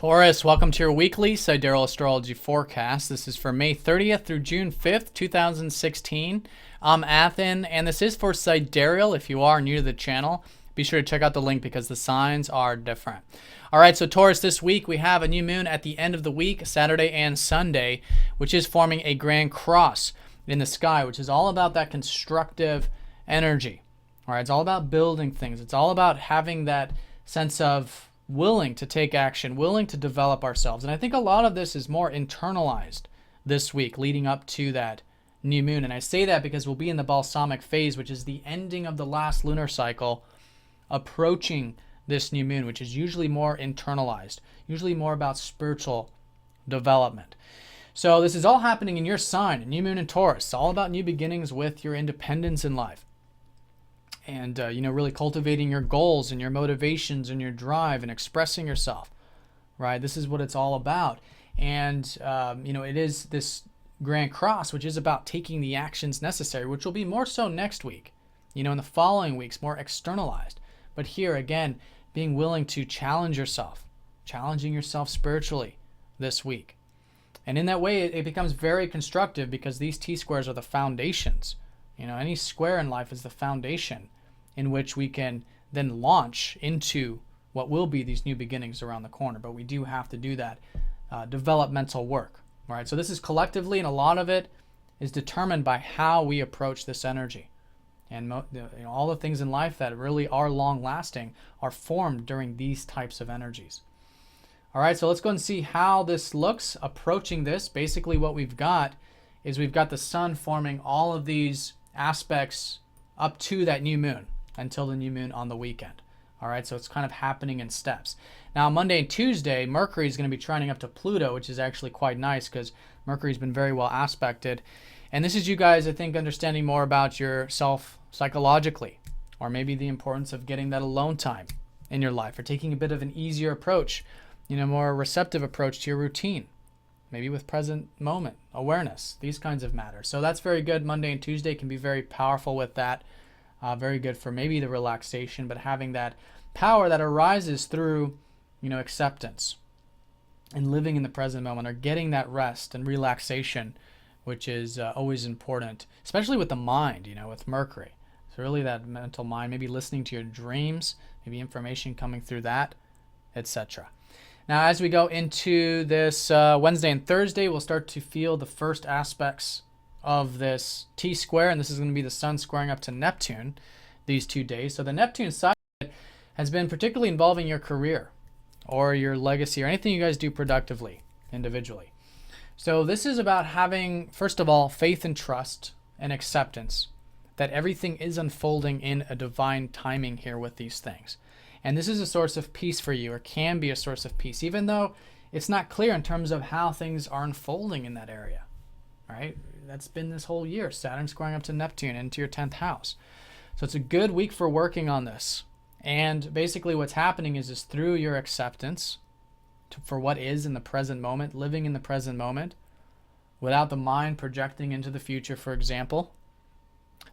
Taurus, welcome to your weekly Sidereal Astrology forecast. This is for May 30th through June 5th, 2016. I'm Athen, and this is for Sidereal. If you are new to the channel, be sure to check out the link because the signs are different. All right, so Taurus, this week we have a new moon at the end of the week, Saturday and Sunday, which is forming a grand cross in the sky, which is all about that constructive energy. All right, it's all about building things. It's all about having that sense of willing to take action, willing to develop ourselves. And I think a lot of this is more internalized this week leading up to that new moon. And I say that because we'll be in the balsamic phase, which is the ending of the last lunar cycle, approaching this new moon, which is usually more internalized, usually more about spiritual development. So this is all happening in your sign, new moon in Taurus. It's all about new beginnings with your independence in life. And, really cultivating your goals and your motivations and your drive and expressing yourself, right? This is what it's all about. And, it is this grand cross, which is about taking the actions necessary, which will be more so next week, in the following weeks, more externalized. But here, again, being willing to challenge yourself, challenging yourself spiritually this week. And in that way, it becomes very constructive because these T-squares are the foundations. Any square in life is the foundation in which we can then launch into what will be these new beginnings around the corner. But we do have to do that developmental work. All right, so this is collectively, and a lot of it is determined by how we approach this energy. And all the things in life that really are long-lasting are formed during these types of energies. All right, so let's go and see how this looks approaching this. Basically what we've got is we've got the sun forming all of these aspects up to that new moon until the new moon on the weekend. All right, so it's kind of happening in steps. Now, Monday and Tuesday, Mercury is going to be trining up to Pluto, which is actually quite nice because Mercury's been very well aspected. And this is you guys, I think, understanding more about yourself psychologically, or maybe the importance of getting that alone time in your life, or taking a bit of an easier approach, more receptive approach to your routine, maybe with present moment awareness, these kinds of matters. So that's very good. Monday and Tuesday can be very powerful with that. Very good for maybe the relaxation, but having that power that arises through, acceptance and living in the present moment, or getting that rest and relaxation, which is always important, especially with the mind, with Mercury. So really that mental mind, maybe listening to your dreams, maybe information coming through that, etc. Now, as we go into this Wednesday and Thursday, we'll start to feel the first aspects of this T-square, and this is going to be the sun squaring up to Neptune these 2 days. So the Neptune side has been particularly involving your career or your legacy or anything you guys do productively individually. So this is about having, first of all, faith and trust and acceptance that everything is unfolding in a divine timing here with these things. And this is a source of peace for you, or can be a source of peace, even though it's not clear in terms of how things are unfolding in that area, right? That's been this whole year. Saturn squaring up to Neptune into your 10th house. So it's a good week for working on this. And basically what's happening is through your acceptance for what is in the present moment, living in the present moment, without the mind projecting into the future, for example,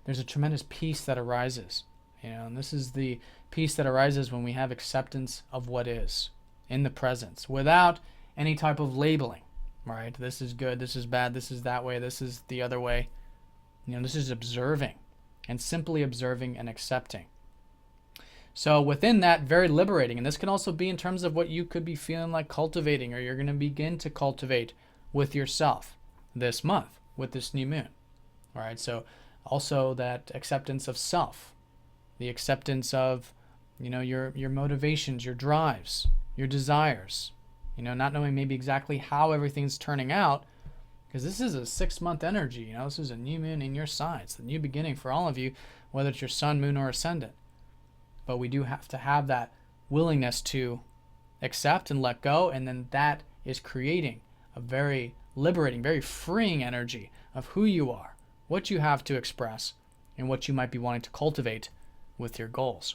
there's a tremendous peace that arises. And this is the peace that arises when we have acceptance of what is in the presence without any type of labeling. Right? This is good, this is bad, this is that way, this is the other way. This is observing and simply observing and accepting. So within that, very liberating. And this can also be in terms of what you could be feeling like cultivating, or you're going to begin to cultivate with yourself this month with this new moon. All right. So also that acceptance of self, the acceptance of, your motivations, your drives, your desires. Not knowing maybe exactly how everything's turning out, because this is a 6-month energy. This is a new moon in your sign. It's the new beginning for all of you, whether it's your sun, moon, or ascendant. But we do have to have that willingness to accept and let go, and then that is creating a very liberating, very freeing energy of who you are, what you have to express, and what you might be wanting to cultivate with your goals.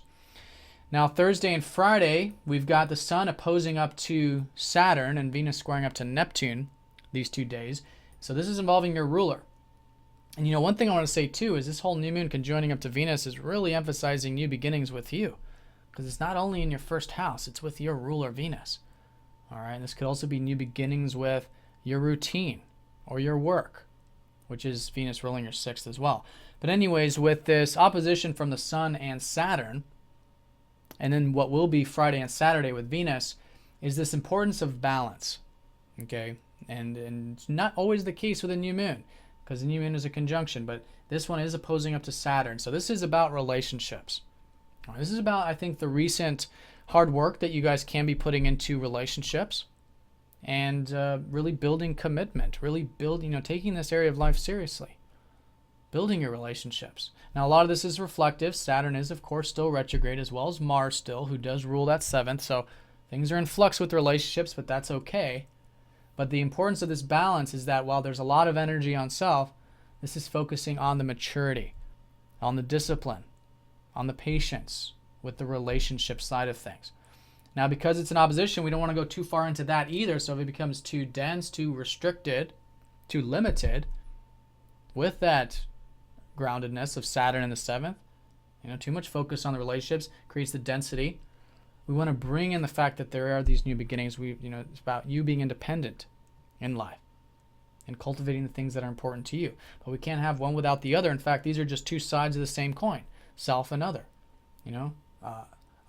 Now, Thursday and Friday, we've got the sun opposing up to Saturn and Venus squaring up to Neptune these 2 days. So this is involving your ruler. And one thing I want to say too is this whole new moon conjoining up to Venus is really emphasizing new beginnings with you, because it's not only in your first house, it's with your ruler Venus. All right, this could also be new beginnings with your routine or your work, which is Venus ruling your 6th as well. But anyways, with this opposition from the Sun and Saturn, and then what will be Friday and Saturday with Venus, is this importance of balance, okay? And it's not always the case with a new moon, because the new moon is a conjunction, but this one is opposing up to Saturn. So this is about relationships. This is about, I think, the recent hard work that you guys can be putting into relationships, and really building commitment, really building, taking this area of life seriously, building your relationships. Now, a lot of this is reflective. Saturn is, of course, still retrograde, as well as Mars still, who does rule that 7th. So things are in flux with relationships, but that's okay. But the importance of this balance is that while there's a lot of energy on self, this is focusing on the maturity, on the discipline, on the patience with the relationship side of things. Now, because it's an opposition, we don't want to go too far into that either. So if it becomes too dense, too restricted, too limited, with that groundedness of Saturn in the 7th, too much focus on the relationships creates the density. We want to bring in the fact that there are these new beginnings. It's about you being independent in life and cultivating the things that are important to you. But we can't have one without the other. In fact, these are just two sides of the same coin, self and other.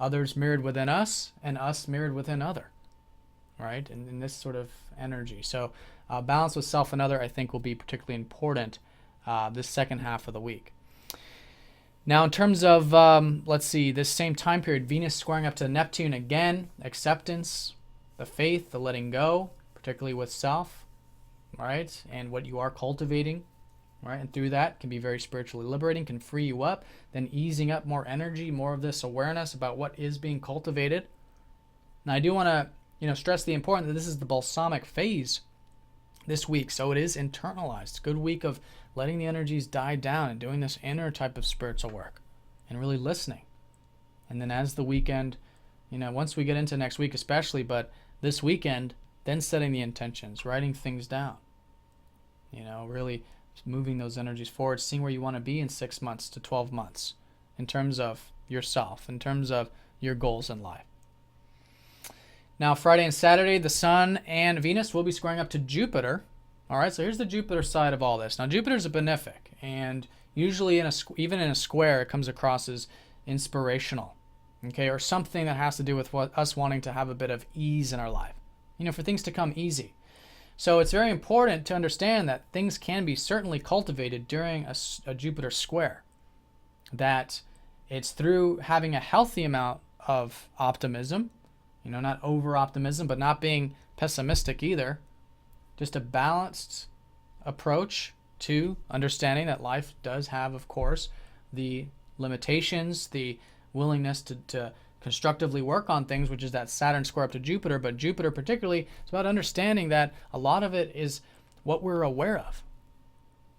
Others mirrored within us, and us mirrored within other, right? And in this sort of energy. So balance with self and other, I think, will be particularly important this second half of the week. Now, in terms of, let's see, this same time period, Venus squaring up to Neptune again, acceptance, the faith, the letting go, particularly with self, right? And what you are cultivating, right? And through that can be very spiritually liberating, can free you up, then easing up more energy, more of this awareness about what is being cultivated. Now, I do want to, stress the importance that this is the balsamic phase this week, so it is internalized. Good week of letting the energies die down and doing this inner type of spiritual work and really listening. And then as the weekend, once we get into next week especially, but this weekend, then setting the intentions, writing things down, really moving those energies forward, seeing where you want to be in 6 months to 12 months in terms of yourself, in terms of your goals in life. Now, Friday and Saturday, the Sun and Venus will be squaring up to Jupiter. All right, so here's the Jupiter side of all this. Now, Jupiter's a benefic, and usually even in a square, it comes across as inspirational, okay, or something that has to do with us wanting to have a bit of ease in our life, for things to come easy. So it's very important to understand that things can be certainly cultivated during a Jupiter square, that it's through having a healthy amount of optimism, not over-optimism, but not being pessimistic either. Just a balanced approach to understanding that life does have, of course, the limitations, the willingness to constructively work on things, which is that Saturn square up to Jupiter. But Jupiter particularly, it's about understanding that a lot of it is what we're aware of.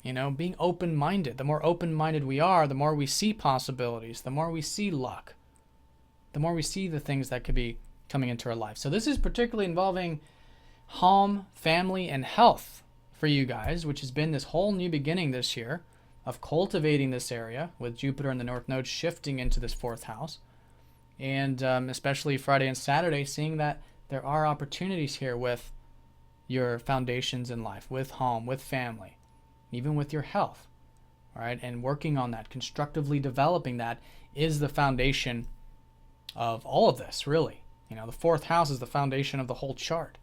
Being open-minded. The more open-minded we are, the more we see possibilities, the more we see luck, the more we see the things that could be coming into our life. So this is particularly involving home, family, and health for you guys, which has been this whole new beginning this year of cultivating this area with Jupiter in the North Node shifting into this 4th house. And especially Friday and Saturday, seeing that there are opportunities here with your foundations in life, with home, with family, even with your health, all right? And working on that, constructively developing that is the foundation of all of this, really. The 4th house is the foundation of the whole chart.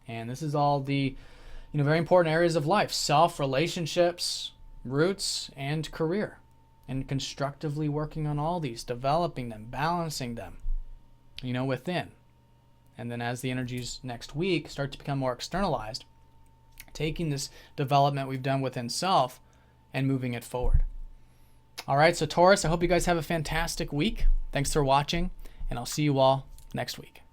And this is all the, very important areas of life: self, relationships, roots, and career. And constructively working on all these, developing them, balancing them, within. And then as the energies next week start to become more externalized, taking this development we've done within self and moving it forward. All right, so Taurus, I hope you guys have a fantastic week. Thanks for watching, and I'll see you all next week.